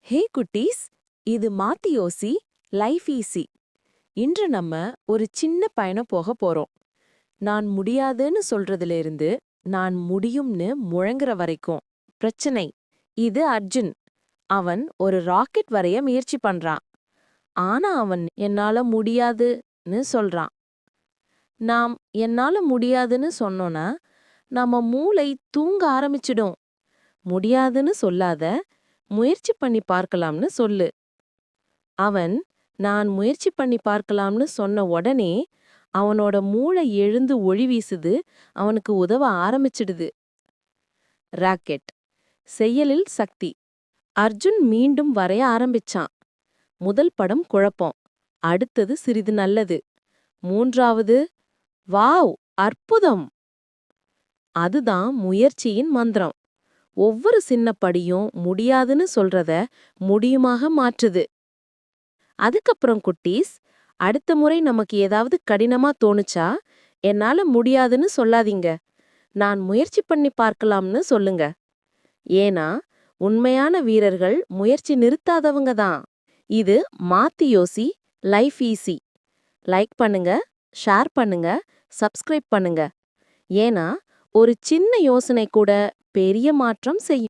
ஹே குட்டீஸ், இது மாத்தி யோசி லைஃப் ஈஸி. இன்று நம்ம ஒரு சின்ன பயணம் போக போறோம். நான் முடியாதுன்னு சொல்றதுல இருந்து நான் முடியும்னு முழங்குற வரைக்கும். பிரச்சனை. இது அர்ஜுன். அவன் ஒரு ராக்கெட் வரைய முயற்சி பண்றான். ஆனா அவன் என்னால முடியாதுன்னு சொல்றான். நாம் என்னால முடியாதுன்னு சொன்னோன்னா நம்ம மூளை தூங்க ஆரம்பிச்சிடும். முடியாதுன்னு சொல்லாத, முயற்சி பண்ணி பார்க்கலாம்னு சொல்லு. அவன் நான் முயற்சி பண்ணி பார்க்கலாம்னு சொன்ன உடனே அவனோட மூளை எழுந்து ஒளி வீசுது, அவனுக்கு உதவ ஆரம்பிச்சிடுது. ராக்கெட். செயலில் சக்தி. அர்ஜுன் மீண்டும் வரைய ஆரம்பிச்சான். முதல் படம் குழப்பம், அடுத்தது சிறிது நல்லது, மூன்றாவது வாவ், அற்புதம். அதுதான் முயற்சியின் மந்திரம். ஒவ்வொரு சின்ன படியும் முடியாதுன்னு சொல்றத முடியுமாக மாற்றுது. அதுக்கப்புறம் குட்டீஸ், அடுத்த முறை நமக்கு ஏதாவது கடினமா தோணுச்சா என்னால முடியாதுன்னு சொல்லாதீங்க, நான் முயற்சி பண்ணி பார்க்கலாம்னு சொல்லுங்க. ஏன்னா உண்மையான வீரர்கள் முயற்சி நிறுத்தாதவங்க தான். இது மாத்தி யோசி லைஃப் ஈஸி. லைக் பண்ணுங்க, ஷேர் பண்ணுங்க, சப்ஸ்கிரைப் பண்ணுங்க. ஏன்னா ஒரு சின்ன யோசனை கூட பெரிய மாற்றம் செய்யும்.